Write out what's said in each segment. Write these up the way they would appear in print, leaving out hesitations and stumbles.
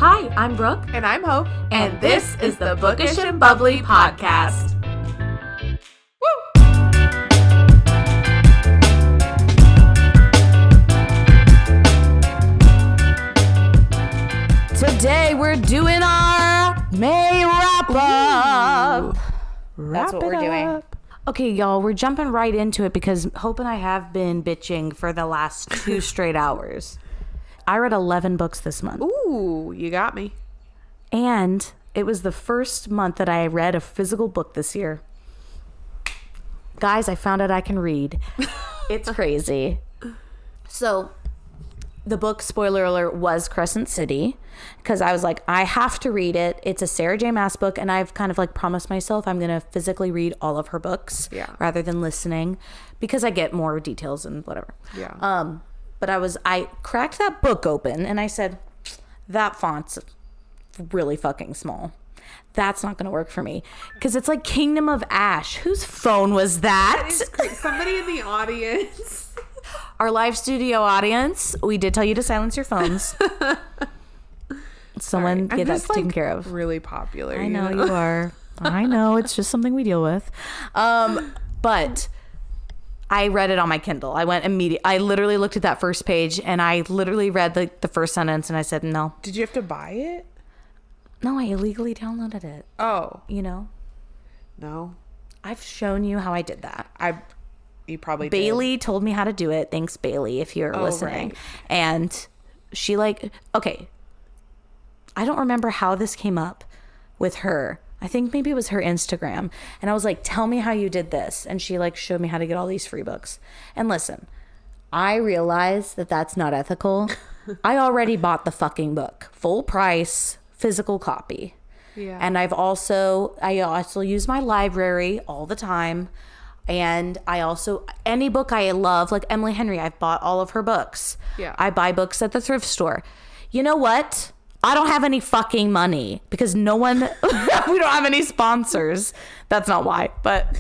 Hi, I'm Brooke. And I'm Hope. And this is the Bookish and Bubbly Podcast. Today we're doing our May wrap-up. That's what we're doing. Okay, y'all, we're jumping right into it because Hope and I have been bitching for the last 2 straight hours. I read 11 books this month. Ooh, you got me. And it was the first month that I read a physical book this year. Guys, I found out I can read. It's crazy. So, the book, spoiler alert, was Crescent City. Because I was like, I have to read it. It's a Sarah J. Maas book. And I've kind of like promised myself I'm going to physically read all of her books. Yeah. Rather than listening. Because I get more details and whatever. Yeah. But I cracked that book open and I said, that font's really fucking small. That's not going to work for me. Because it's like Kingdom of Ash. Whose phone was that? That is crazy. Somebody in the audience. Our live studio audience, we did tell you to silence your phones. Someone get that taken care of. Really popular. I know you are. I know. It's just something we deal with. But I read it on my Kindle. I went immediately. I literally looked at that first page and I literally read the first sentence and I said, no. Did you have to buy it? No, I illegally downloaded it. Oh. You know? No. I've shown you how I did that. You probably Bailey told me how to do it. Thanks, Bailey, if you're listening. Right. And she okay. I don't remember how this came up with her. I think maybe it was her Instagram. And I was like, tell me how you did this. And she showed me how to get all these free books. And listen, I realize that that's not ethical. I already bought the fucking book. Full price, physical copy. Yeah. And I also use my library all the time. And I also, any book I love, like Emily Henry, I've bought all of her books. Yeah. I buy books at the thrift store. You know what? I don't have any fucking money because we don't have any sponsors. That's not why, but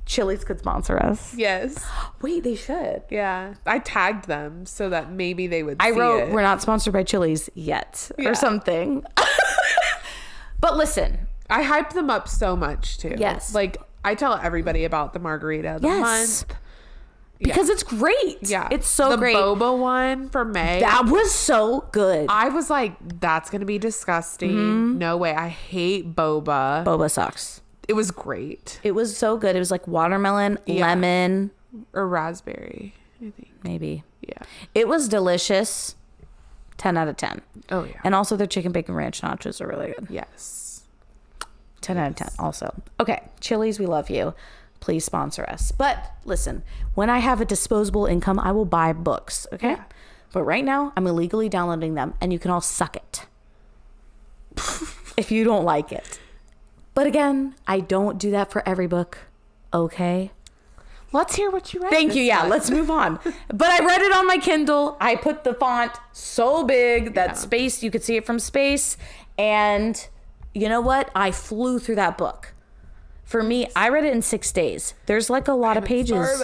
Chili's could sponsor us. Yes. Wait, they should. Yeah. I tagged them so that maybe they would see I wrote, it. we're not sponsored by Chili's yet or something. But listen. I hype them up so much too. Yes. I tell everybody about the margarita of the month. Because it's great. Yeah. It's so great. The boba one for May. That was so good. I was like, that's going to be disgusting. Mm-hmm. No way. I hate boba. Boba sucks. It was great. It was so good. It was like watermelon, lemon. Or raspberry, I think. Maybe. Yeah. It was delicious. 10 out of 10. Oh, yeah. And also their chicken bacon ranch nachos are really good. Yes. 10 out of 10 also. Okay. Chili's, we love you. Please sponsor us. But listen, when I have a disposable income, I will buy books. Okay. Yeah. But right now I'm illegally downloading them and you can all suck it if you don't like it. But again, I don't do that for every book. Okay. Let's hear what you read. Thank you. Yeah. Let's move on. But I read it on my Kindle. I put the font so big that space, you could see it from space. And you know what? I flew through that book. For me, I read it in 6 days. There's a lot of pages.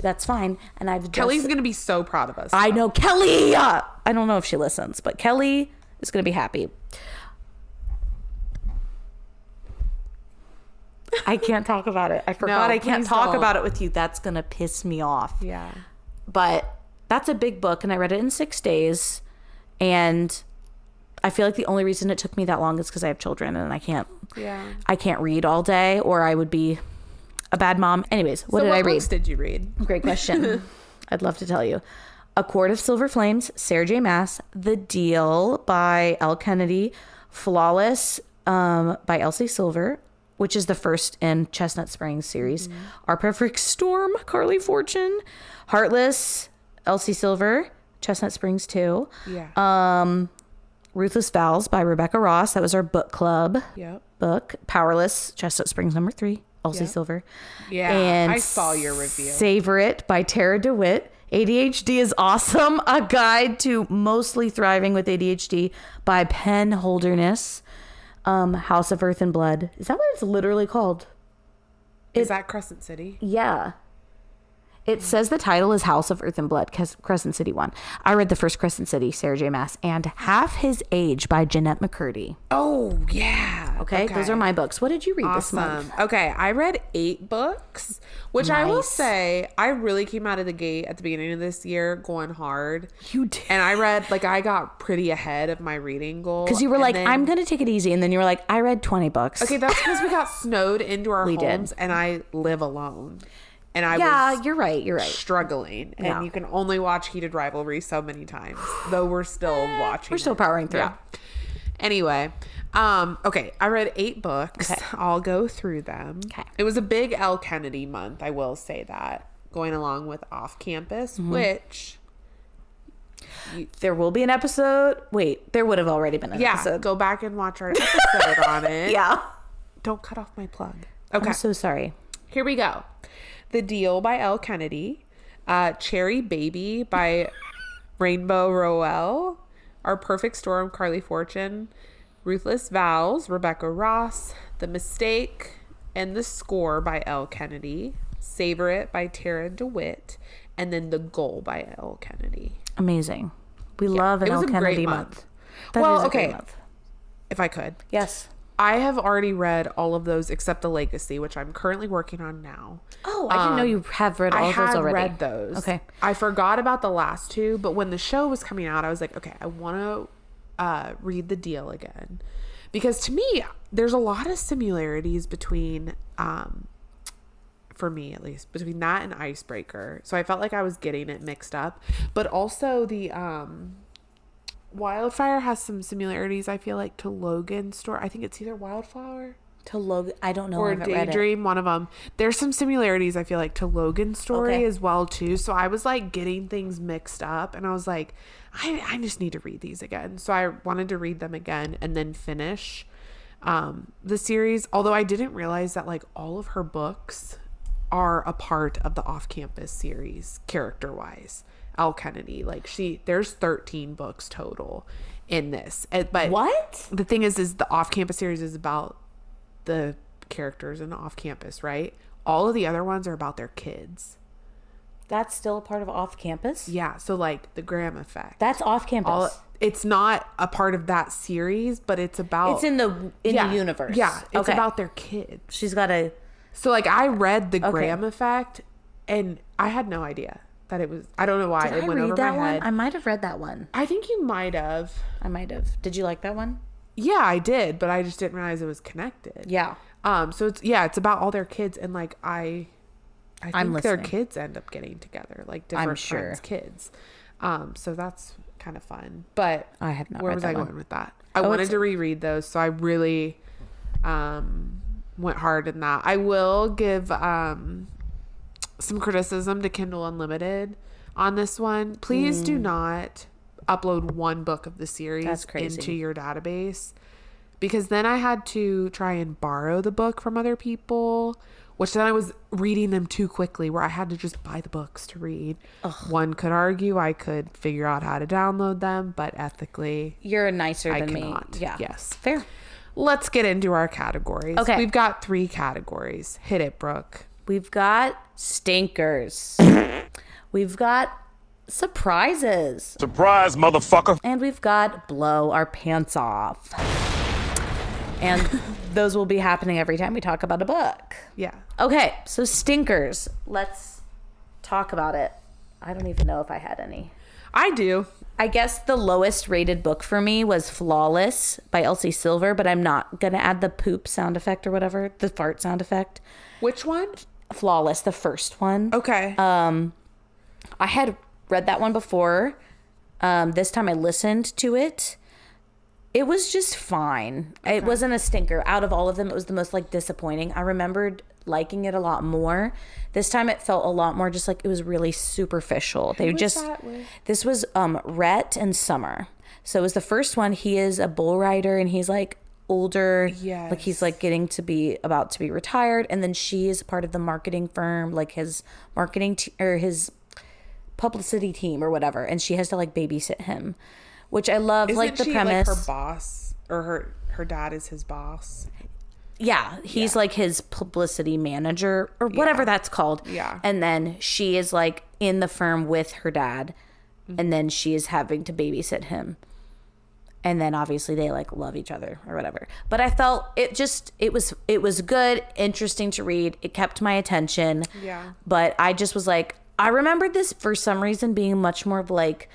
That's fine. And Kelly's going to be so proud of us. I know. Kelly! I don't know if she listens, but Kelly is going to be happy. I can't talk about it. I forgot I can't talk about it with you. That's going to piss me off. Yeah. But that's a big book, and I read it in 6 days. And I feel like the only reason it took me that long is because I have children and I can't read all day or I would be a bad mom. Anyways, what did I read? What books did you read? Great question. I'd love to tell you. A Court of Silver Flames, Sarah J. Maas, The Deal by L. Kennedy, Flawless by Elsie Silver, which is the first in Chestnut Springs series. Mm-hmm. Our Perfect Storm, Carly Fortune, Heartless, Elsie Silver, Chestnut Springs 2. Yeah. Ruthless Vows by Rebecca Ross. That was our book club book. Powerless, Chestnut Springs number 3, Elsie Silver. Yeah, and I saw your review. Savor It by Tara DeWitt. ADHD is Awesome, a guide to mostly thriving with ADHD by Penn Holderness. House of Earth and Blood. Is that what it's literally called? Is that Crescent City? Yeah. It says the title is House of Earth and Blood, Crescent City one. I read the first Crescent City, Sarah J. Maas, and Half His Age by Jeanette McCurdy. Oh, yeah. Okay, those are my books. What did you read this month? Okay, I read 8 books, which I will say, I really came out of the gate at the beginning of this year going hard. You did. And I read, like, I got pretty ahead of my reading goal. Because you were like, I'm going to take it easy. And then you were like, I read 20 books. Okay, that's because we got snowed into our homes and I live alone. And I was you're right. struggling. And you can only watch Heated Rivalry so many times, though we're still watching. We're still powering through. Yeah. Anyway, okay, I read 8 books. Okay. I'll go through them. Okay. It was a big L. Kennedy month, I will say that, going along with Off Campus, which... There will be an episode. Wait, there would have already been an episode. Go back and watch our episode on it. Yeah. Don't cut off my plug. Okay. I'm so sorry. Here we go. The Deal by L. Kennedy. Cherry Baby by Rainbow Rowell. Our Perfect Storm, Carly Fortune. Ruthless Vows, Rebecca Ross. The Mistake and the Score by L. Kennedy. Savor It by Tara DeWitt. And then The Goal by L. Kennedy. Amazing. We love an L. Kennedy month. Well, okay. If I could. Yes. I have already read all of those except The Legacy, which I'm currently working on now. Oh, I didn't know you have read all of those already. I had read those. Okay. I forgot about the last 2, but when the show was coming out, I was like, okay, I want to read The Deal again. Because to me, there's a lot of similarities between, for me at least, between that and Icebreaker. So I felt like I was getting it mixed up. But also the... Wildfire has some similarities, I feel like, to Logan's story. I think it's either Wildflower to Logan. I don't know. Or Daydream, one of them. There's some similarities, I feel like, to Logan's story as well, too. So I was like getting things mixed up and I was like, I just need to read these again. So I wanted to read them again and then finish the series. Although I didn't realize that like all of her books are a part of the Off-Campus series, character-wise. L. Kennedy, like there's 13 books total in this. But what? The thing is the Off-Campus series is about the characters in the Off-Campus, right? All of the other ones are about their kids. That's still a part of Off-Campus? Yeah, so like the Graham Effect. That's Off-Campus. It's not a part of that series, but it's about... It's in the universe. Yeah, it's about their kids. She's got a... So like I read the Graham Effect and I had no idea that it was... I don't know why it went over my head. I might have read that one. I think you might have. I might have. Did you like that one? Yeah, I did, but I just didn't realize it was connected. Yeah. So it's about all their kids and like I think their kids end up getting together, like different friends' kids. So that's kind of fun. But I had not. Where was I going with that? I wanted to reread those, so I really went hard in that. I will give some criticism to Kindle Unlimited on this one. Please do not upload one book of the series into your database, because then I had to try and borrow the book from other people, which then I was reading them too quickly where I had to just buy the books to read. Ugh. One could argue I could figure out how to download them, but ethically you're nicer than me. Yeah. Yes. Fair. Let's get into our categories. Okay. We've got 3 categories. Hit it, Brooke. We've got stinkers. We've got surprises. Surprise, motherfucker. And we've got blow our pants off. And those will be happening every time we talk about a book. Yeah. Okay, so stinkers. Let's talk about it. I don't even know if I had any. I do. I guess the lowest rated book for me was Flawless by Elsie Silver, but I'm not going to add the poop sound effect or whatever, the fart sound effect. Which one? Flawless, the first one. Okay. I had read that one before. This time I listened to it. It was just fine. Okay. It wasn't a stinker. Out of all of them, it was the most like disappointing. I remembered liking it a lot more. This time it felt a lot more just like it was really superficial. Who was that with? This was Rhett and Summer. So it was the first one. He is a bull rider and he's like older. Yes. Like he's like about to be retired, and then she is part of the marketing firm, like his marketing or his publicity team or whatever, and she has to like babysit him, which I love. Isn't like the she premise. Like her boss, or her dad is his boss. Yeah, he's like his publicity manager or whatever that's called. Yeah. And then she is like in the firm with her dad, and then she is having to babysit him. And then obviously they like love each other or whatever. But I felt it was good, interesting to read. It kept my attention. Yeah. But I just was like, I remembered this for some reason being much more of like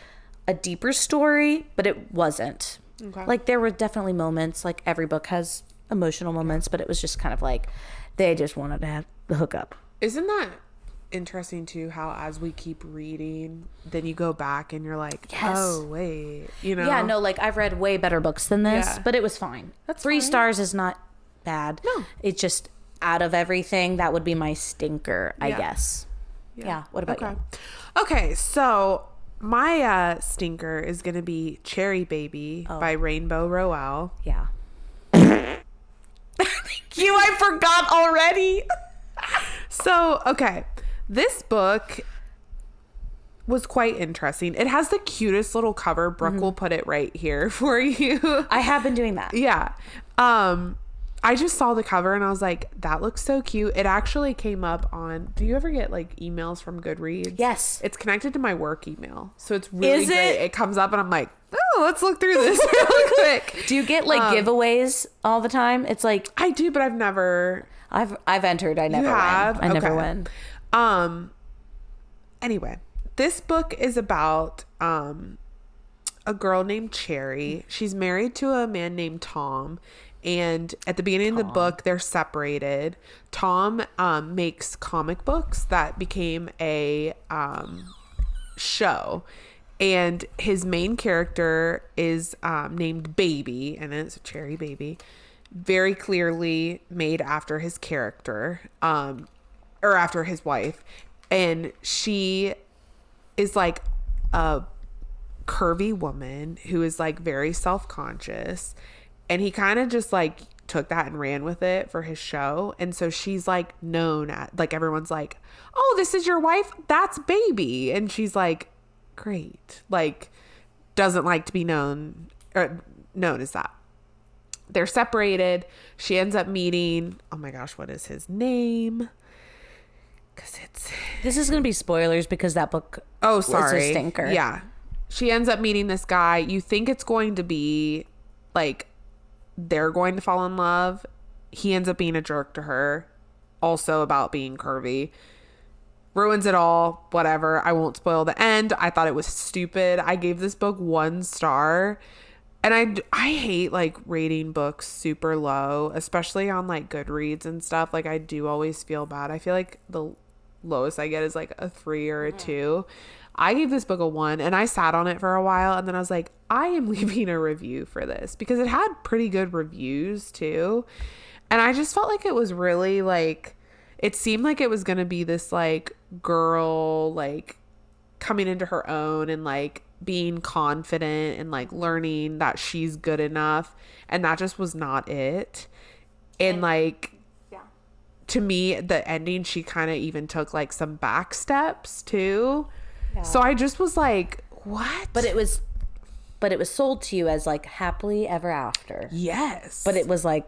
a deeper story, but it wasn't. Okay. Like there were definitely moments, like every book has emotional moments, but it was just kind of like they just wanted to have the hookup. Isn't that interesting too, how as we keep reading, then you go back and you're like, Yes. oh wait, you know? Yeah, no, like I've read way better books than this, Yeah. but it was fine. That's 3 fine. stars is not bad. No. It's just out of everything, that would be my stinker, I guess. Yeah. What about you? Okay, so my stinker is gonna be Cherry Baby by Rainbow Rowell. Yeah. Thank you. I forgot already. So, okay. This book was quite interesting. It has the cutest little cover. Brooke will put it right here for you. I have been doing that. Yeah. I just saw the cover and I was like, that looks so cute. It actually came up on, do you ever get like emails from GOODREADS? Yes. It's connected to my work email. So it's really Is great. it? It comes up and I'm like, oh, let's look through this really quick. Do you get like giveaways all the time? It's like I do, but I've never. I've entered. I never You have? win. I never Okay. win. Anyway, this book is about a girl named Cherry. She's married to a man named Tom. And at the beginning of the book, they're separated. Tom makes comic books that became a show. And his main character is named Baby, and it's a Cherry Baby. Very clearly made after his character, or after his wife. And she is like a curvy woman who is like very self-conscious. And he kind of just like took that and ran with it for his show. And so she's like known at, like, everyone's like, oh, this is your wife? That's Baby. And she's like, great. Like, doesn't like to be known as that. They're separated. She ends up meeting, oh my gosh, what is his name? Because This is going to be spoilers because that book was a stinker. Yeah. She ends up meeting this guy. You think it's going to be like they're going to fall in love. He ends up being a jerk to her. Also about being curvy. Ruins it all. Whatever. I won't spoil the end. I thought it was stupid. I gave this book 1 star. And I hate like rating books super low, especially on like GOODREADS and stuff. Like I do always feel bad. I feel like the lowest I get is like a 3 or a 2. I gave this book a 1 and I sat on it for a while and then I was like, I am leaving a review for this because it had pretty good reviews too. And I just felt like it was really like, it seemed like it was going to be this like girl like coming into her own and like being confident and like learning that she's good enough. And that just was not it. And like, to me, the ending, she kind of even took like some back steps too. Yeah. So I just was like, what? But it was sold to you as like happily ever after. Yes. But it was like,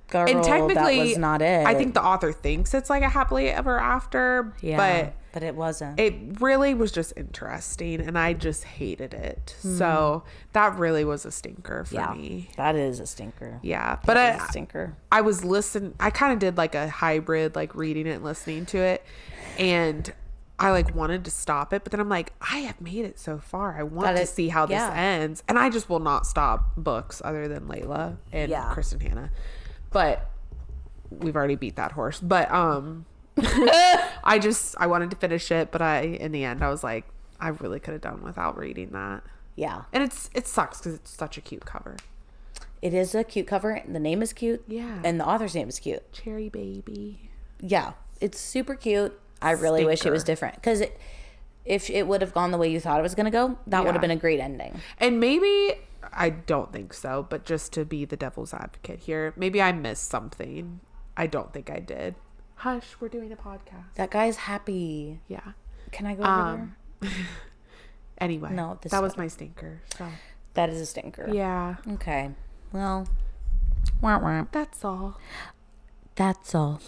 girl, and technically, that was not it. I think the author thinks it's like a happily ever after. Yeah, but it wasn't. It really was just interesting and I just hated it. So that really was a stinker for me. That is a stinker. Yeah. But a stinker. I was listening. I kind of did like a hybrid, like reading it and listening to it. And I like wanted to stop it, but then I'm like, I have made it so far. I want to see how this ends. And I just will not stop books other than Layla and Kristen Hanna. But we've already beat that horse. But I wanted to finish it, but in the end I was like, I really could have done without reading that. Yeah. And it sucks because it's such a cute cover. It is a cute cover. The name is cute. Yeah. And the author's name is cute. Cherry Baby. Yeah. It's super cute. I really wish it was different because if it would have gone the way you thought it was going to go, that would have been a great ending. And maybe, I don't think so, but just to be the devil's advocate here, maybe I missed something. I don't think I did. Hush, we're doing a podcast. That guy's happy. Yeah. Can I go over there? Anyway, no, that was my stinker. So that is a stinker. Yeah. Okay. Well, that's all. That's all.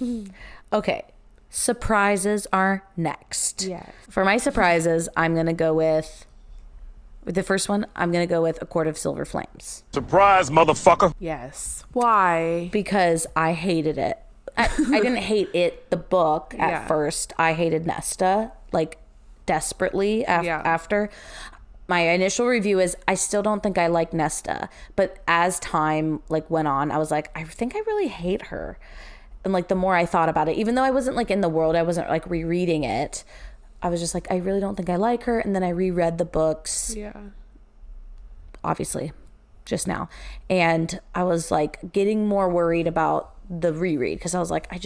Okay. Surprises are next. Yes. For my surprises, I'm going to go with the first one. I'm going to go with A Court of Silver Flames. Surprise, motherfucker. Yes. Why? Because I hated it. I didn't hate it, the book, at first. I hated Nesta, like, desperately after. My initial review is I still don't think I like Nesta. But as time, like, went on, I was like, I think I really hate her. And, like, the more I thought about it, even though I wasn't, like, in the world, I wasn't, like, rereading it, I was just like, I really don't think I like her. And then I reread the books. Yeah. Obviously, just now. And I was, like, getting more worried about the reread because I was like, I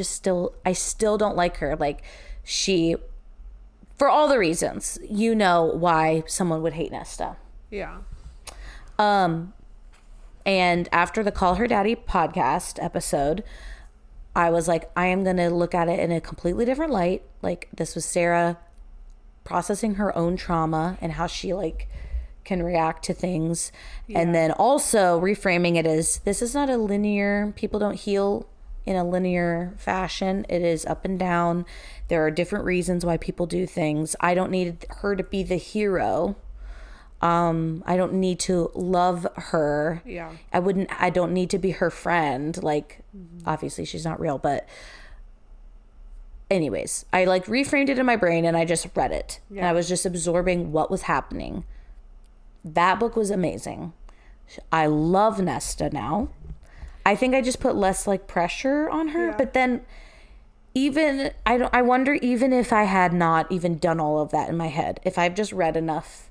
still don't like her. Like, she, for all the reasons, you know why someone would hate Nesta. Yeah. And after the Call Her Daddy podcast episode, I was like, I am going to look at it in a completely different light. Like, this was Sarah processing her own trauma and how she, like, can react to things. And then also reframing it as, this is not a linear, people don't heal in a linear fashion. It is up and down. There are different reasons why people do things. I don't need her to be the hero. I don't need to love her. Yeah. I don't need to be her friend. Like, obviously she's not real, but anyways, I, like, reframed it in my brain and I just read it. Yeah. And I was just absorbing what was happening. That book was amazing. I love Nesta now. I think I just put less, like, pressure on her, but then even I wonder, even if I had not even done all of that in my head, if I've just read enough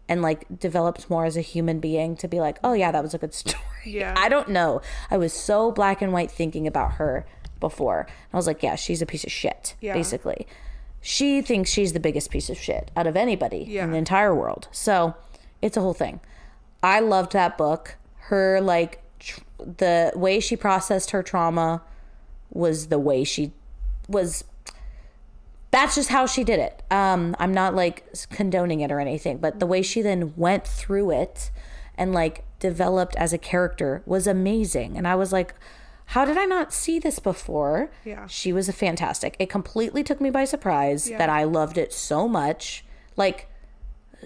and, like, developed more as a human being to be like, oh yeah, that was a good story. Yeah. I don't know. I was so black and white thinking about her before. I was like, yeah, she's a piece of shit, basically. She thinks she's the biggest piece of shit out of anybody in the entire world. So it's a whole thing. I loved that book. Her, like, the way she processed her trauma was the way she was. That's just how she did it. I'm not, like, condoning it or anything, but the way she then went through it and, like, developed as a character was amazing. And I was like, how did I not see this before? Yeah. She was fantastic. It completely took me by surprise that I loved it so much. Like,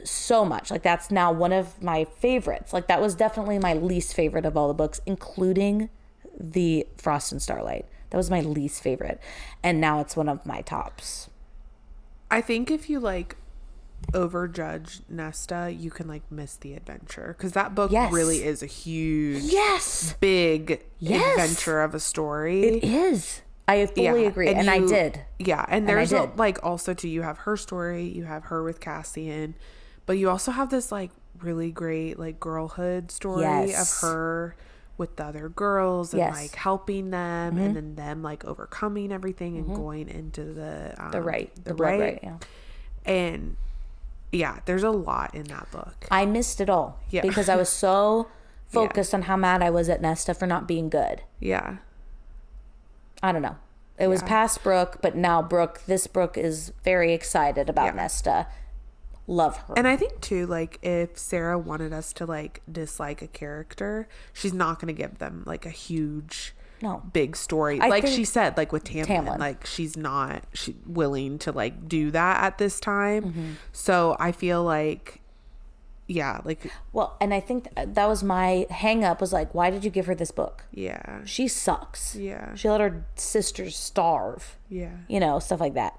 so much. Like, that's now one of my favorites. Like, that was definitely my least favorite of all the books, including the Frost and Starlight. That was my least favorite. And now it's one of my tops. I think if you, like, overjudge Nesta, you can, like, miss the adventure. Because that book really is a huge, big adventure of a story. It is. I fully agree. And I did. Yeah. And there's, like, also, too, you have her story. You have her with Cassian. But you also have this, like, really great, like, girlhood story of her with the other girls and like helping them and then them, like, overcoming everything and going into the blood right. And there's a lot in that book. I missed it all because I was so focused on how mad I was at Nesta for not being good. Yeah. I don't know. It was past Brooke, but now this Brooke is very excited about Nesta. Love her. And I think too, like, if Sarah wanted us to, like, dislike a character, she's not going to give them, like, a huge big story. Like she said, like, with Tamlin, like, she's not willing to, like, do that at this time. So I feel like, well, and I think that was my hang up, was like, why did you give her this book? Yeah. She sucks. Yeah. She let her sisters starve. Yeah. You know, stuff like that.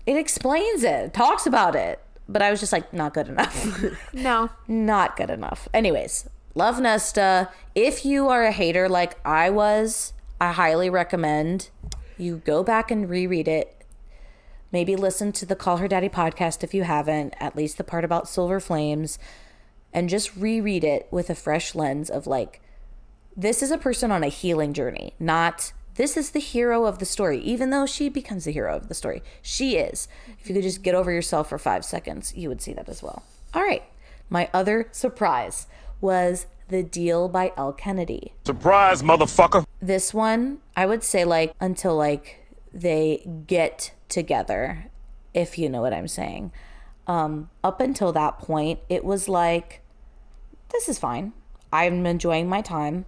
It explains it, talks about it, but I was just like, not good enough. No. Not good enough. Anyways, love Nesta. If you are a hater like I was, I highly recommend you go back and reread it. Maybe listen to the Call Her Daddy podcast if you haven't, at least the part about Silver Flames, and just reread it with a fresh lens of, like, this is a person on a healing journey, not this is the hero of the story, even though she becomes the hero of the story. She is. If you could just get over yourself for 5 seconds, you would see that as well. All right. My other surprise was The Deal by Elle Kennedy. Surprise, motherfucker. This one, I would say, like, until, like, they get together, if you know what I'm saying. Up until that point, it was like, this is fine. I'm enjoying my time.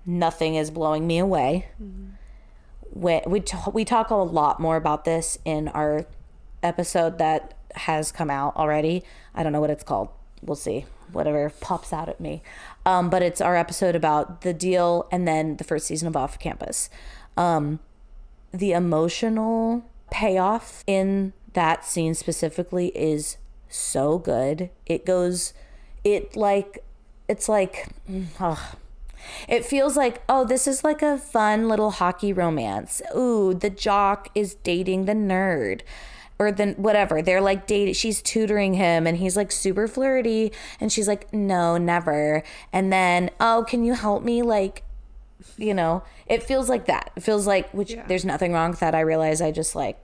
nothing is blowing me away. We talk a lot more about this in our episode that has come out already. I don't know what it's called. We'll see. Whatever pops out at me. But it's our episode about The Deal and then the first season of Off Campus. The emotional payoff in that scene specifically is so good. It feels like, oh, this is like a fun little hockey romance. Ooh, the jock is dating the nerd. Or then whatever, they're like dating, she's tutoring him and he's like super flirty and she's like, no, never. And then, oh, can you help me? Like, you know, it feels like that. It feels like, which there's nothing wrong with that. I realize I just like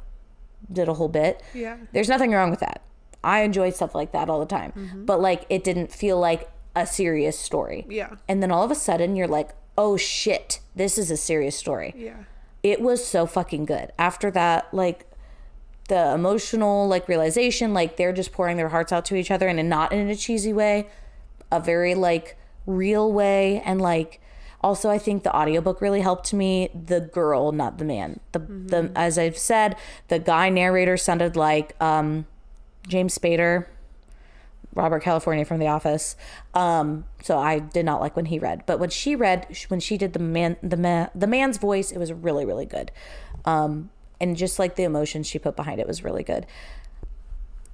did a whole bit. Yeah. There's nothing wrong with that. I enjoy stuff like that all the time. But like, it didn't feel like a serious story. Yeah. And then all of a sudden you're like, oh shit, this is a serious story. Yeah. It was so fucking good. After that, like, the emotional like realization, like they're just pouring their hearts out to each other and not in a cheesy way, a very like real way. And like, also I think the audiobook really helped me. The girl, not the man, the as I've said, the guy narrator sounded like James Spader, Robert California from The Office. So I did not like when he read, but when she did the man's voice, it was really, really good. And just like the emotion she put behind it was really good.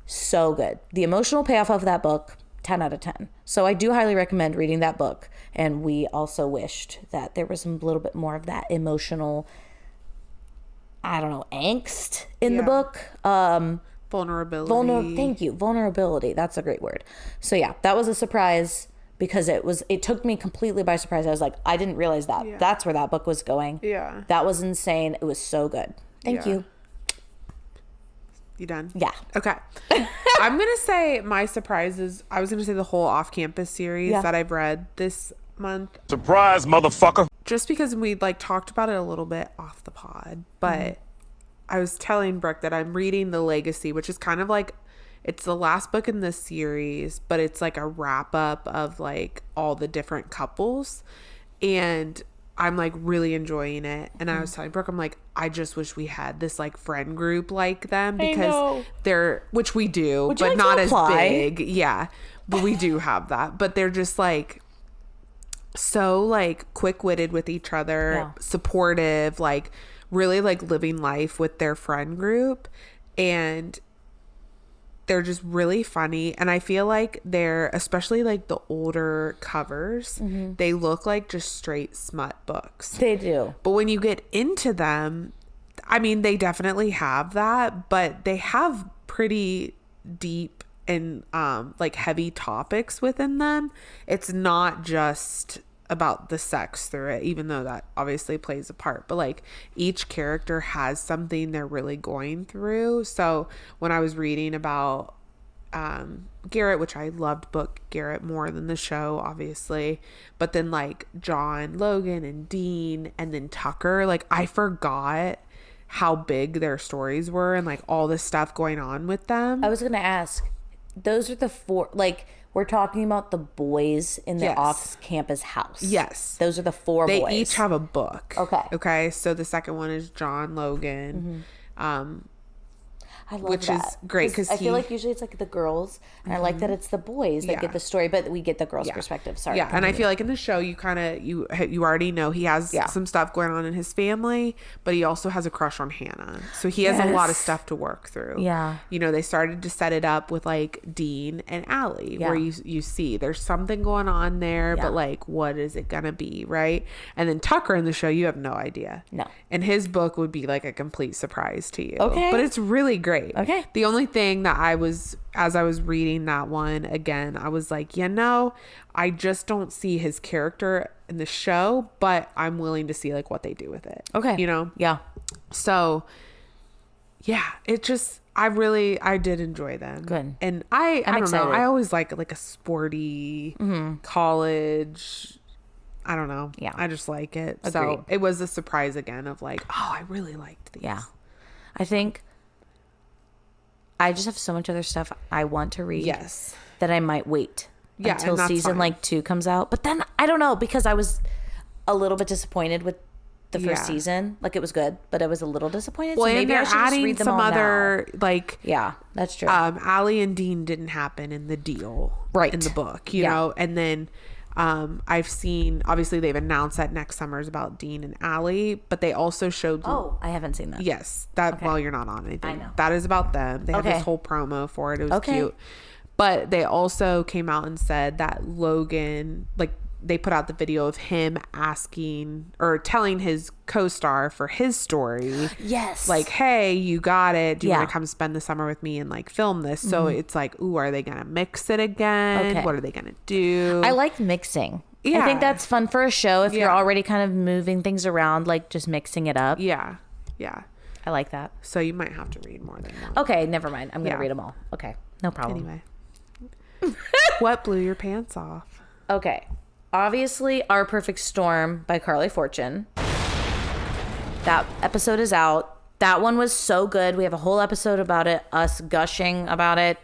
So good. The emotional payoff of that book, 10 out of 10. So I do highly recommend reading that book. And we also wished that there was a little bit more of that emotional, I don't know, angst in the book. Vulnerability. Thank you. Vulnerability. That's a great word. So yeah, that was a surprise because it took me completely by surprise. I was like, I didn't realize that. Yeah. That's where that book was going. Yeah. That was insane. It was so good. Thank you. You done? Yeah. Okay. I'm going to say my surprises. I was going to say the whole off-campus series that I've read this month. Surprise, motherfucker. Just because we like talked about it a little bit off the pod, but I was telling Brooke that I'm reading The Legacy, which is kind of like, it's the last book in this series, but it's like a wrap up of like all the different couples. And I'm like really enjoying it. And I was telling Brooke, I'm like, I just wish we had this like friend group like them because which we do, but not as big. Yeah. But we do have that. But they're just like so like quick-witted with each other, supportive, like really like living life with their friend group. And they're just really funny. And I feel like they're, especially like the older covers, they look like just straight smut books. They do. But when you get into them, I mean, they definitely have that, but they have pretty deep and like heavy topics within them. It's not just about the sex through it, even though that obviously plays a part, but like each character has something they're really going through. So when I was reading about Garrett, which I loved book Garrett more than the show obviously, but then like John, Logan, and Dean, and then Tucker, like I forgot how big their stories were and like all this stuff going on with them. I was gonna ask, those are the four, like we're talking about the boys in the off-campus house. Yes. Those are the four boys. They each have a book. Okay. Okay. So the second one is John Logan. I love which that. is great because I feel like usually it's like the girls, and I like that it's the boys that get the story, but we get the girls' perspective. Sorry. Yeah, and I feel like in the show you kind of you already know he has some stuff going on in his family, but he also has a crush on Hannah, so he has a lot of stuff to work through. Yeah, you know, they started to set it up with like Dean and Allie, where you see there's something going on there, but like what is it gonna be, right? And then Tucker in the show, you have no idea. No, and his book would be like a complete surprise to you. Okay, but it's really great. Okay. The only thing that as I was reading that one again, I was like, I just don't see his character in the show, but I'm willing to see like what they do with it. Okay. You know? Yeah. So yeah, it just, I did enjoy them. Good. And I don't know. I always like a sporty college. I don't know. Yeah. I just like it. Agreed. So it was a surprise again of like, oh, I really liked these. Yeah. I think I just have so much other stuff I want to read. Yes. That I might wait until season like 2 comes out. But then I don't know, because a little bit disappointed with the first Yeah. season. Like, it was good, but I was a little disappointed. Well, so and maybe I they're should just adding read them some all other now. like Yeah, that's true. Allie and Dean didn't happen in the deal, Right. in the book, you Yeah. know. And then I've seen, obviously they've announced that next summer is about Dean and Allie, but they also showed oh, I haven't seen that. yes, that Okay. well, you're not on anything. I know. That is about them. They have Okay. this whole promo for it. It was Okay. cute. But they also came out and said that Logan, like, they put out the video of him asking or telling his co-star for his story, Yes. like, hey, you got it. Do you Yeah. want to come spend the summer with me and like film this? So it's like, ooh, are they going to mix it again? Okay. What are they going to do? I like mixing. I Yeah. think that's fun for a show if you're Yeah. already kind of moving things around, like just mixing it up. Yeah. Yeah. I like that. So you might have to read more than one. Okay, never mind. I'm going to Yeah. read them all. Okay, no problem. Anyway. What blew your pants off? Okay. Obviously, Our Perfect Storm by Carly Fortune. That episode is out. That one was so good. We have a whole episode about it, us gushing about it.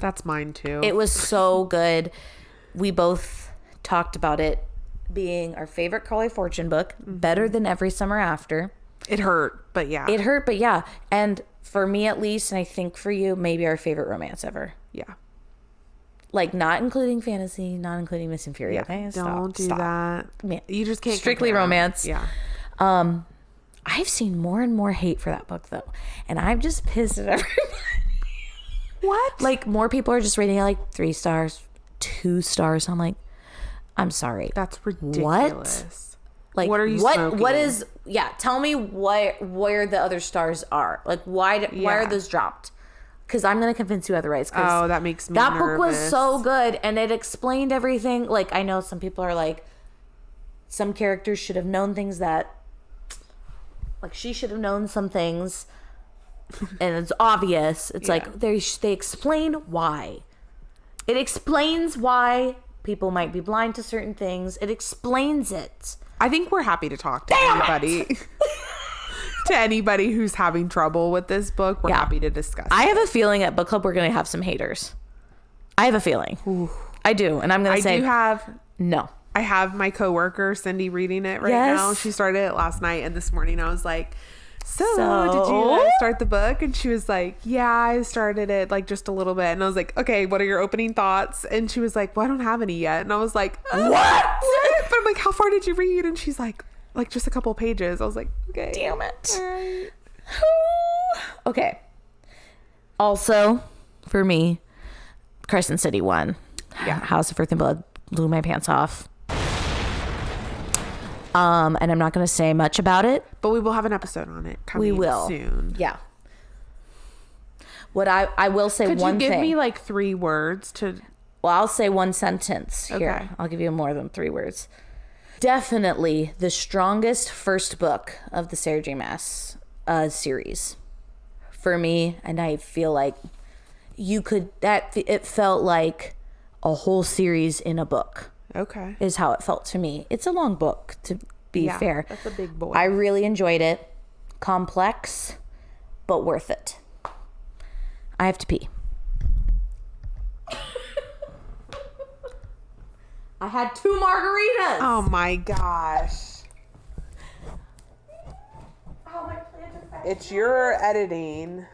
That's mine too. It was so good. We both talked about it being our favorite Carly Fortune book, better than Every Summer After. It hurt, but yeah. It hurt, but yeah. And for me at least, and I think for you, maybe our favorite romance ever. Yeah. Like, not including fantasy, not including Miss and Fury. Yeah. Okay, Don't do that. Man, You just can't strictly compare 'em. romance. Yeah. I've seen more and more hate for that book though, and I'm just pissed at everybody. What? Like, more people are just rating it like 3 stars, 2 stars. I'm like, I'm sorry. That's ridiculous. Like, what are you What smoking? is? Yeah, tell me where the other stars are. Like, why are Yeah. those dropped? Because I'm gonna convince you otherwise. 'Cause Oh, that makes me that book was nervous. so good, and it explained everything. Like, I know some people are like, some characters should have known things that, like, she should have known some things, and it's obvious. It's Yeah. like they explain why. It explains why people might be blind to certain things. It explains it. I think we're happy to talk to anybody. To anybody who's having trouble with this book, we're Yeah. happy to discuss. I have a feeling at book club we're gonna have some haters. I have a feeling. I do, and I'm gonna say no. I have my coworker Cindy reading it right Yes. now. She started it last night, and this morning I was like, so did So? you start the book? And she was like, yeah, I started it like just a little bit. And I was like, okay, what are your opening thoughts? And she was like, well, I don't have any yet. And I was like, what? But I'm like, how far did you read? And she's like just a couple pages. I was like, okay. Damn it. All right. Okay. Also, for me, Crescent City won. Yeah. House of Earth and Blood blew my pants off. And I'm not going to say much about it. But we will have an episode on it coming We will soon. Yeah. What I will say Could one you give thing. me like 3 words to... Well, I'll say one sentence here. Okay. I'll give you more than 3 words. Definitely the strongest first book of the Sarah J. Maas series for me, and I feel like it felt like a whole series in a book. Okay. Is how it felt to me. It's a long book, to be fair. That's a big boy. I really enjoyed it. Complex, but worth it. I have to pee. I had 2 margaritas. Oh my gosh. Oh, my plans are back. It's your editing.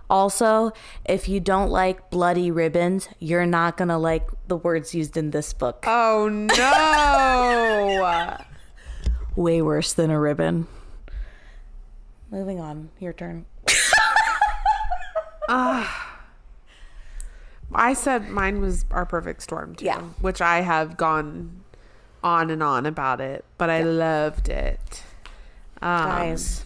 Also, if you don't like bloody ribbons, you're not going to like the words used in this book. Oh no. Way worse than a ribbon. Moving on. Your turn. I said mine was Our Perfect Storm too, Yeah. which I have gone on and on about it, but I loved it. Guys.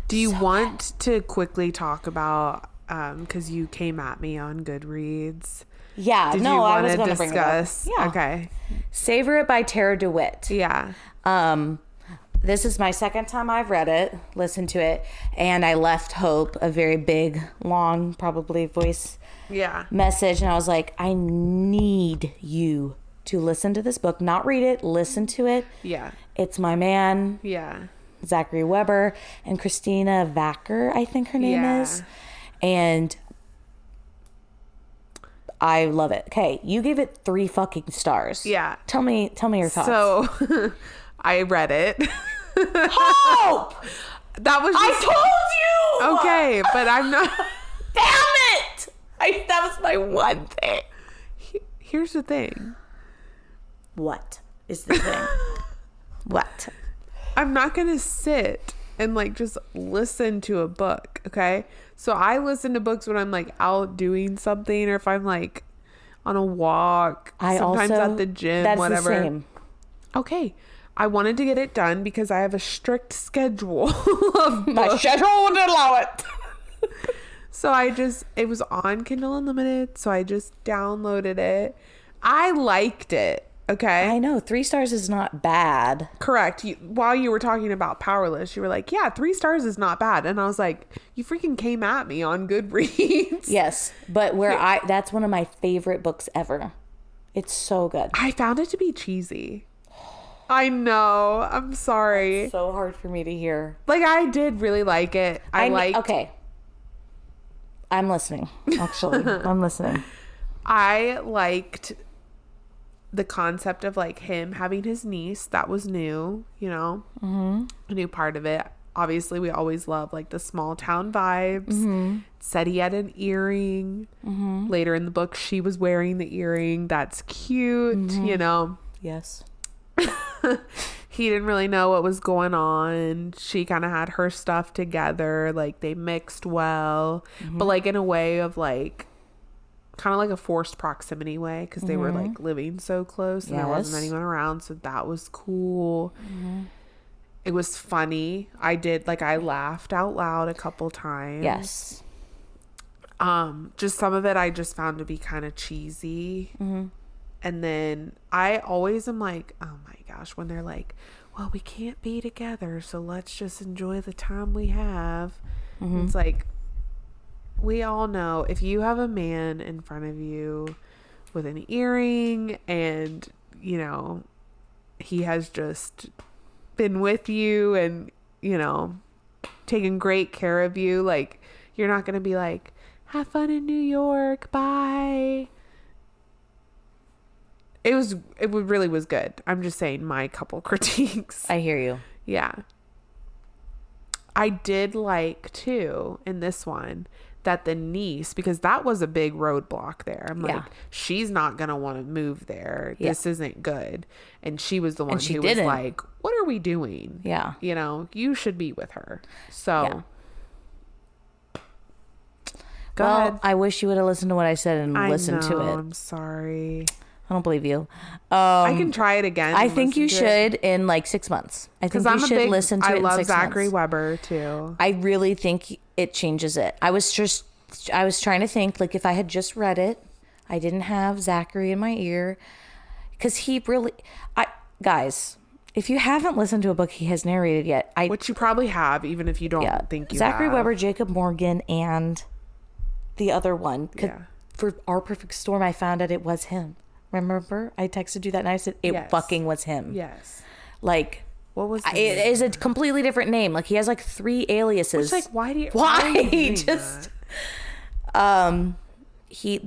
Do you want to quickly talk about, because you came at me on Goodreads? Yeah, Did no, you I want was to going to bring it up. discuss? Yeah. Okay. Savor It by Tara DeWitt. Yeah. This is my second time I've read it, listened to it, and I left Hope a very big, long, probably voice Yeah. message, and I was like, I need you to listen to this book, not read it, listen to it. Yeah. It's my man, Yeah. Zachary Weber, and Christina Vacker, I think her name Yeah. is. And I love it. Okay, you gave it 3 fucking stars. Yeah. Tell me your thoughts. So I read it. Hope! That was I told you! okay, but I'm not. Damn it! That was my one thing. Here's the thing. What is the thing? What? I'm not going to sit and like just listen to a book, okay? So I listen to books when I'm like out doing something, or if I'm like on a walk, sometimes at the gym, that's whatever. The same. Okay. I wanted to get it done because I have a strict schedule of My books. schedule would allow it. So it was on Kindle Unlimited, so I just downloaded it. I liked it. Okay. I know 3 stars is not bad. Correct. While you were talking about Powerless, you were like, yeah, 3 stars is not bad. And I was like, you freaking came at me on Goodreads. Yes. But that's one of my favorite books ever. It's so good. I found it to be cheesy. I know. I'm sorry. So hard for me to hear. Like, I did really like it. Okay. I'm listening. Actually, I'm listening. I liked the concept of like him having his niece. That was new, you know, a new part of it. Obviously, we always love like the small town vibes. Said he had an earring. Later in the book, she was wearing the earring. That's cute, you know. Yes. He didn't really know what was going on. She kind of had her stuff together. Like they mixed well, but like in a way of like kind of like a forced proximity way, because they were like living so close and there wasn't anyone around. So that was cool. It was funny. I laughed out loud a couple times. Yes. Just some of it I just found to be kind of cheesy. And then I always am like, oh my gosh, when they're like, well, we can't be together, so let's just enjoy the time we have. It's like, we all know if you have a man in front of you with an earring and, you know, he has just been with you and, you know, taking great care of you, like, you're not going to be like, have fun in New York, bye. It really was good. I'm just saying my couple critiques. I hear you. Yeah. I did like too in this one that the niece, because that was a big roadblock there. I'm like, she's not going to want to move there. This isn't good. And she was the one who was like, what are we doing? Yeah. You know, you should be with her. So. Go ahead. I wish you would have listened to what I said and listened to it. I'm sorry. I don't believe you. I can try it again. I think you should in like 6 months. I think you should listen to it in 6 months. I love Zachary Weber too. I really think it changes it. I was trying to think, like, if I had just read it, I didn't have Zachary in my ear, because guys, if you haven't listened to a book he has narrated yet, which you probably have, even if you don't think you Zachary have. Weber, Jacob Morgan, and the other one. For Our Perfect Storm, I found out it was him. Remember, I texted you that and I said it fucking was him. Yes. Like, what was it is a completely different name. Like, he has like 3 aliases. Which, like, why? Just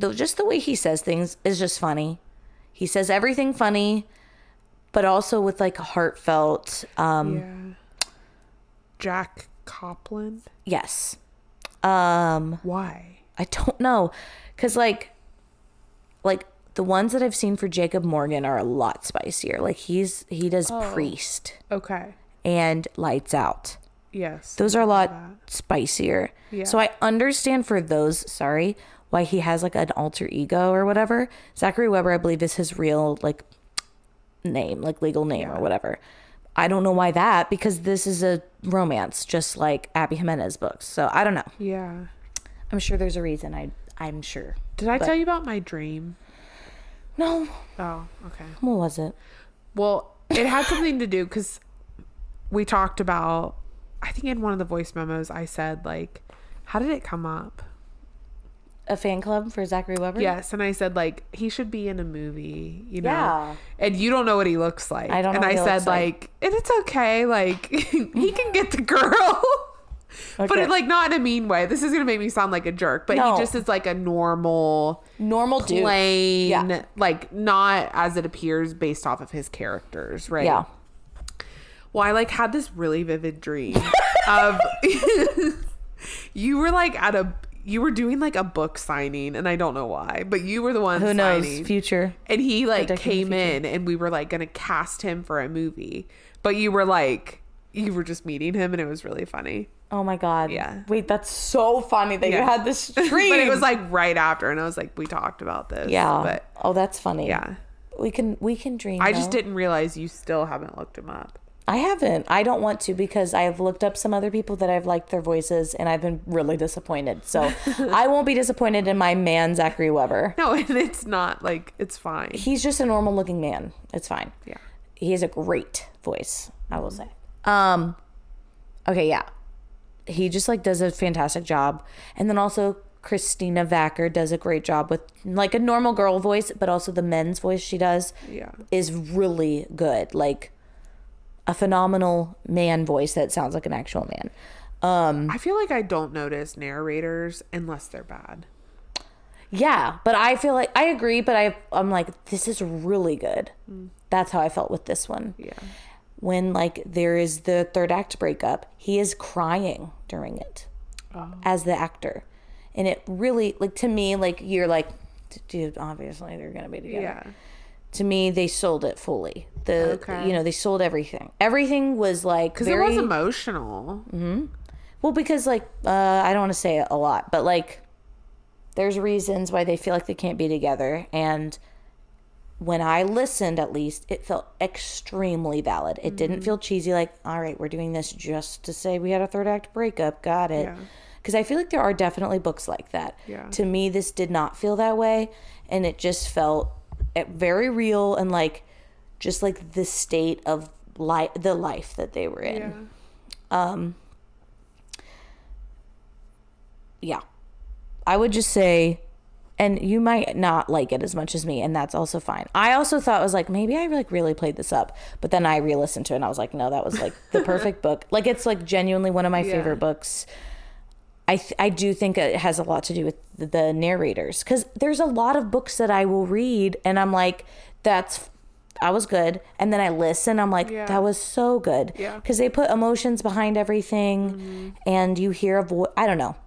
just the way he says things is just funny. He says everything funny, but also with like heartfelt. Jack Copland. Yes. Why? I don't know, because like the ones that I've seen for Jacob Morgan are a lot spicier. Like he does Priest. Okay. And Lights Out. Yes. Those are a lot spicier. Yeah. So I understand for those, why he has like an alter ego or whatever. Zachary Weber, I believe, is his real like name, like legal name or whatever. I don't know why that, because this is a romance, just like Abby Jimenez books. So I don't know. Yeah. I'm sure there's a reason. I'm sure. Did I tell you about my dream? No. Oh, okay. What was it? Well, it had something to do, because we talked about, I think in one of the voice memos, I said, like, how did it come up? A fan club for Zachary Weber? Yes. And I said, like, he should be in a movie, you know? Yeah. And you don't know what he looks like. I don't know and what I he said, looks like. and it's okay. Like, he can get the girl. But Okay. it, like, not in a mean way. This is going to make me sound like a jerk, but No. he just is like a normal dude. plain, Yeah. like, not as it appears based off of his characters, right? Yeah. Well, I like had this really vivid dream of you were like you were doing like a book signing, and I don't know why, but you were the one Who signing. knows? Future. And he like Predicting the came future. in, and we were like gonna cast him for a movie, but you were just meeting him, and it was really funny. Oh my God. Yeah. Wait, that's so funny that you Yeah. had this dream. But it was like right after, and I was like, we talked about this. yeah. But Oh, that's funny. yeah, We can dream. I just though. didn't realize you still haven't looked him up. I haven't. I don't want to because I've looked up some other people that I've liked their voices and I've been really disappointed. So I won't be disappointed in my man, Zachary Weber. No, and it's not like, it's fine. He's just a normal looking man. It's fine. Yeah. He has a great voice, I will say. Okay, yeah. He just like does a fantastic job. And then also Christina Vacker does a great job with like a normal girl voice, but also the men's voice she does Yeah. is really good. Like a phenomenal man voice that sounds like an actual man. I feel like I don't notice narrators unless they're bad. Yeah, but I feel like I agree, but I'm like, this is really good. That's how I felt with this one. Yeah. When like there is the third act breakup, he is crying during it as the actor. And it really, like, to me, like, you're like, dude, obviously they're going to be together. Yeah. To me, they sold it fully. Okay. You know, they sold everything. Everything was like, Because it was emotional. well, because like, I don't want to say it a lot, but like, there's reasons why they feel like they can't be together. And when I listened, at least, it felt extremely valid. It didn't feel cheesy, like, all right, we're doing this just to say we had a third act breakup. Got it. Yeah. Because I feel like there are definitely books like that. Yeah. To me, this did not feel that way. And it just felt very real and like, just like the state of the life that they were in. Yeah. I would just say, and you might not like it as much as me, and that's also fine. I also thought, I was like, maybe I like really played this up, but then I re-listened to it and I was like, no, that was like the perfect book. Like, it's like genuinely one of my favorite books. I do think it has a lot to do with the narrators, because there's a lot of books that I will read and I'm like, that was good, and then I listen, I'm like, that was so good, because they put emotions behind everything, and you hear a voice. I don't know.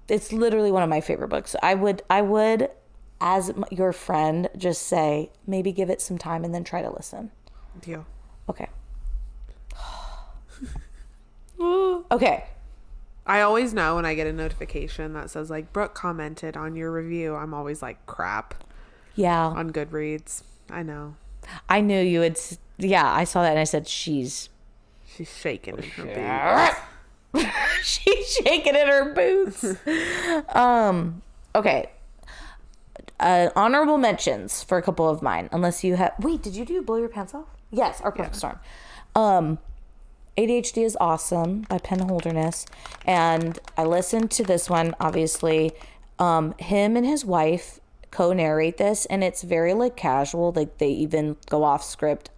It's literally one of my favorite books. I would, as your friend, just say, maybe give it some time and then try to listen. Deal. Okay. Okay. I always know when I get a notification that says like, Brooke commented on your review. I'm always like, crap. Yeah. On Goodreads. I know. I knew you would. Yeah, I saw that and I said, She's shaking in her boots. she's shaking in her boots. Okay. Honorable mentions for a couple of mine, unless you have. Wait, did you do Blow Your Pants Off? Yes, Our Perfect Storm. ADHD is Awesome by Penn Holderness, and I listened to this one. Obviously, him and his wife co-narrate this, and it's very like casual. Like they even go off script.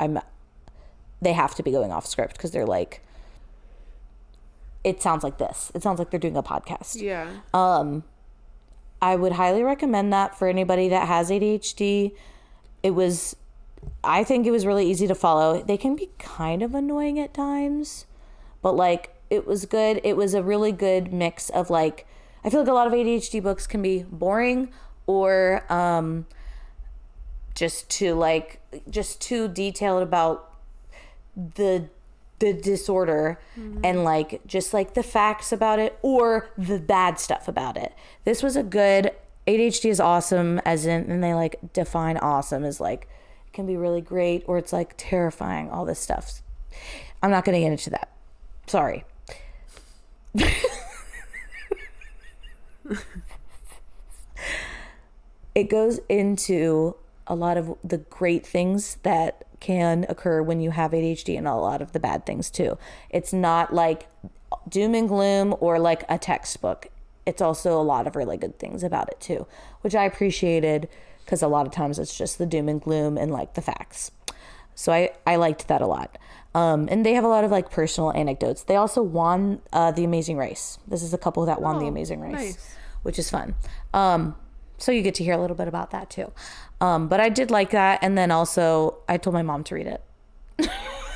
They have to be going off script because they're like, it sounds like this. It sounds like they're doing a podcast. Yeah. I would highly recommend that for anybody that has ADHD. I think it was really easy to follow. They can be kind of annoying at times, but like it was good. It was a really good mix of like, I feel like a lot of ADHD books can be boring or just too detailed about the disorder and like just like the facts about it or the bad stuff about it. This was a good ADHD is awesome, as in, and they like define awesome as like it can be really great or it's like terrifying, all this stuff. I'm not going to get into that. Sorry. It goes into a lot of the great things that can occur when you have ADHD and a lot of the bad things too. It's not like doom and gloom or like a textbook. It's also a lot of really good things about it too, which I appreciated because a lot of times it's just the doom and gloom and like the facts. So I liked that a lot. And they have a lot of like personal anecdotes. They also won The Amazing Race. This is a couple that won The Amazing Race, nice. which is fun. So you get to hear a little bit about that too. But I did like that. And then also I told my mom to read it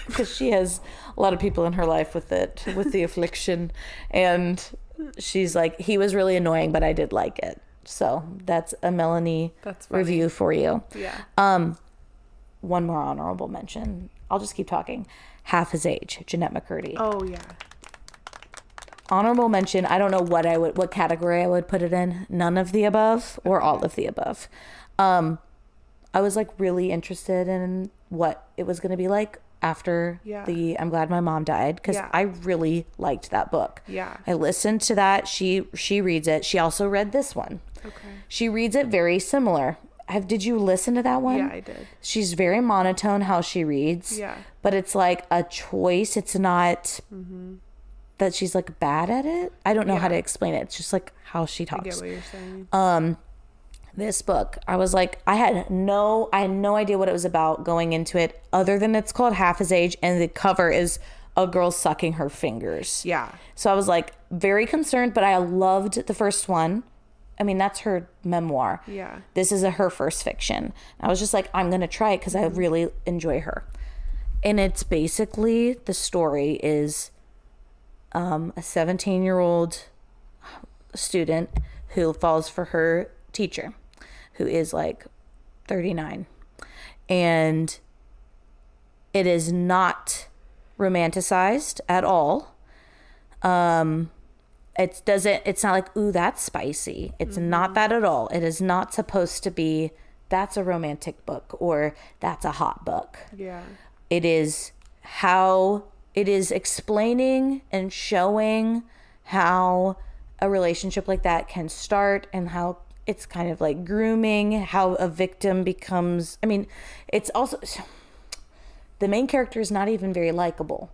because she has a lot of people in her life with the affliction. And she's like, he was really annoying, but I did like it. So that's a Melanie review for you. Yeah. One more honorable mention. I'll just keep talking. Half His Age, Jeanette McCurdy. Oh yeah. Honorable mention. I don't know what category I would put it in. None of the above or all of the above. I was like really interested in what it was going to be like after I'm Glad My Mom died, because I really liked that book. Yeah. I listened to that. She reads it. She also read this one. Okay. She reads it very similar. Did you listen to that one? Yeah, I did. She's very monotone how she reads. Yeah. But it's like a choice. It's not that she's like bad at it. I don't know how to explain it. It's just like how she talks. I get what you're saying. This book, I was like, I had no idea what it was about going into it, other than it's called Half His Age and the cover is a girl sucking her fingers. Yeah. So I was like very concerned, but I loved the first one. I mean, that's her memoir. Yeah. This is her first fiction. I was just like, I'm going to try it because I really enjoy her. And it's basically, the story is a 17-year-old student who falls for her teacher, who is like 39. And it is not romanticized at all. It's not like, ooh, that's spicy. It's not that at all. It is not supposed to be, that's a romantic book or that's a hot book. Yeah. It is explaining and showing how a relationship like that can start and how it's kind of like grooming, how a victim becomes, I mean, it's also, the main character is not even very likable.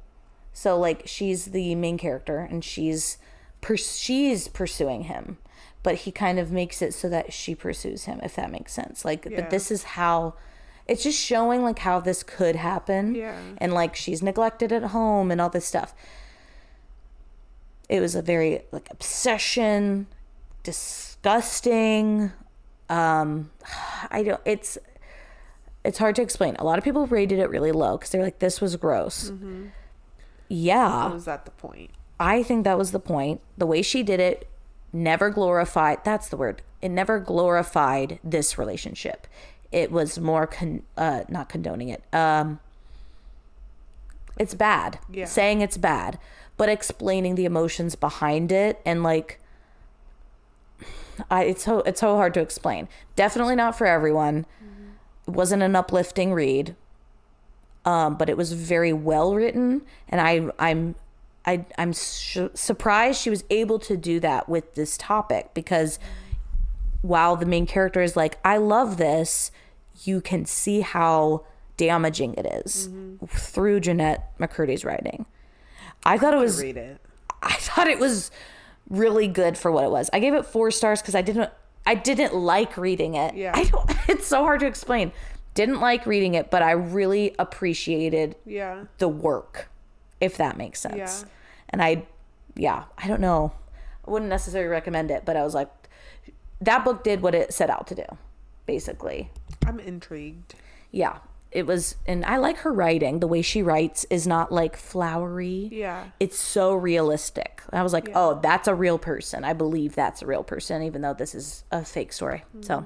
So like she's the main character and she's pursuing him, but he kind of makes it so that she pursues him, if that makes sense. Like, but this is how it's just showing like how this could happen. Yeah. And like she's neglected at home and all this stuff. It was a very like obsession, disgusting. It's hard to explain. A lot of people rated it really low because they're like, this was gross. Yeah. Was that the point? I think that was the point. The way she did it never glorified, that's the word. It never glorified this relationship. It was more not condoning it. It's bad. Yeah. Saying it's bad, but explaining the emotions behind it and like it's so hard to explain. Definitely not for everyone. It wasn't an uplifting read. But it was very well written, and I'm surprised she was able to do that with this topic, because while the main character is like, I love this, you can see how damaging it is through Jeanette McCurdy's writing. I thought it was really good for what it was. I gave it 4 stars because I didn't like reading it. Yeah. It's so hard to explain. Didn't like reading it, but I really appreciated the work, if that makes sense. Yeah. And I don't know. I wouldn't necessarily recommend it, but I was like, that book did what it set out to do, basically. I'm intrigued. Yeah. It was, and I like her writing. The way she writes is not like flowery. Yeah. It's so realistic. I was like, oh, that's a real person. I believe that's a real person, even though this is a fake story. So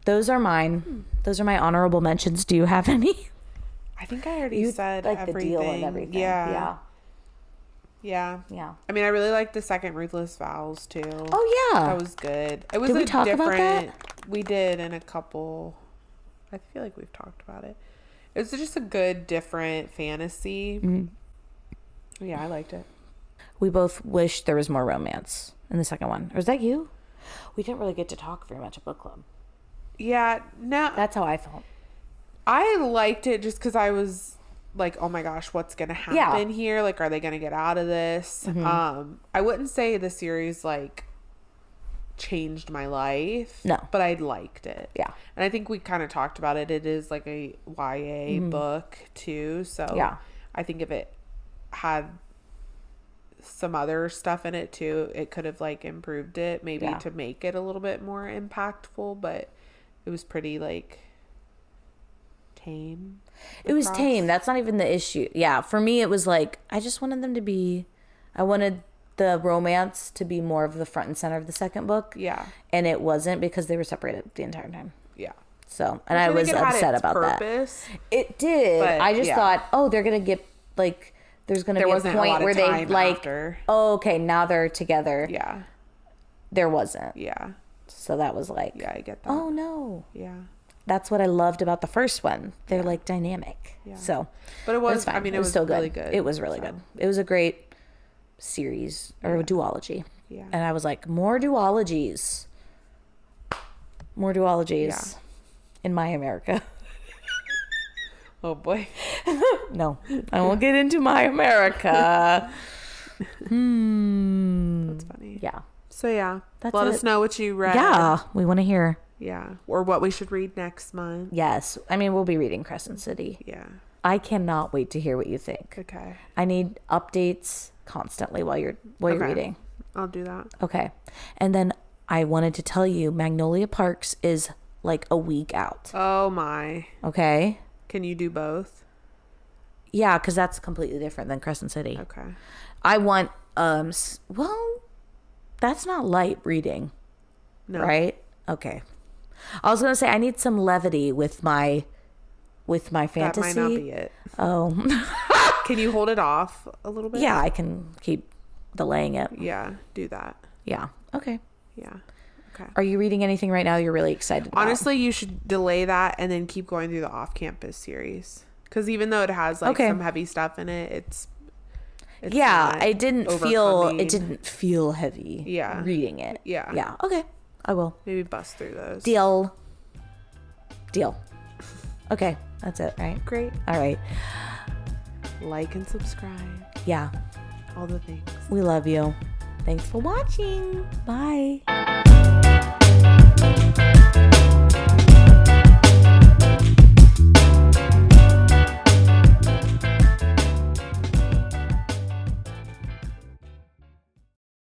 those are mine. Those are my honorable mentions. Do you have any? I think I already said like everything. The deal and everything. Yeah. I mean, I really liked the second Ruthless Vows too. Oh yeah, that was good. It was did we talk about that? We did in a couple. I feel like we've talked about it. It was just a good, different fantasy. Yeah, I liked it. We both wished there was more romance in the second one. Or is that you? We didn't really get to talk very much at book club. Yeah, no. That's how I felt. I liked it just because I was like, oh my gosh, what's going to happen here? Like, are they going to get out of this? I wouldn't say the series, like, changed my life. No. But I liked it. Yeah. And I think we kind of talked about it. It is like a YA book, too. So, I think if it had some other stuff in it too, it could have like improved it maybe to make it a little bit more impactful, but it was pretty like tame. It was tame. That's not even the issue. Yeah, for me it was like I just wanted them to be, I wanted the romance to be more of the front and center of the second book. Yeah. And it wasn't, because they were separated the entire time. Yeah. So, and I was upset about purpose. that. It did. But I just thought, oh, they're going to get like, there's going to be a point where they like, oh, okay, now they're together. Yeah. There wasn't. Yeah. So that was like, yeah, I get that. Oh no. Yeah. That's what I loved about the first one. They're like dynamic. Yeah. So, but it was, fine. I mean, it was still really good. It was really good. It was a great series or a duology. Yeah. And I was like, more duologies. More duologies in my America. Oh boy. No, I won't get into my America. That's funny. Yeah. So yeah, Let us know what you read. Yeah, we want to hear. Yeah, or what we should read next month. Yes, I mean we'll be reading Crescent City. Yeah. I cannot wait to hear what you think. Okay. I need updates constantly while you're reading. I'll do that. Okay. And then I wanted to tell you Magnolia Parks is like a week out. Oh my. Okay. Can you do both? Yeah, because that's completely different than Crescent City. Okay. I want well, that's not light reading. No. Right? Okay. I was gonna say I need some levity with my fantasy. That might not be it. Oh. Can you hold it off a little bit? Yeah, I can keep delaying it. Yeah, do that. Yeah. Okay. Yeah. Okay. Are you reading anything right now you're really excited about? Honestly, you should delay that and then keep going through the off-campus series. Because even though it has like some heavy stuff in it, it's yeah, it didn't feel heavy. Yeah. Reading it. Yeah. Yeah. Okay. I will. Maybe bust through those. Deal. Okay. That's it, right? Great. All right. Like and subscribe. Yeah. All the things. We love you. Thanks for watching. Bye.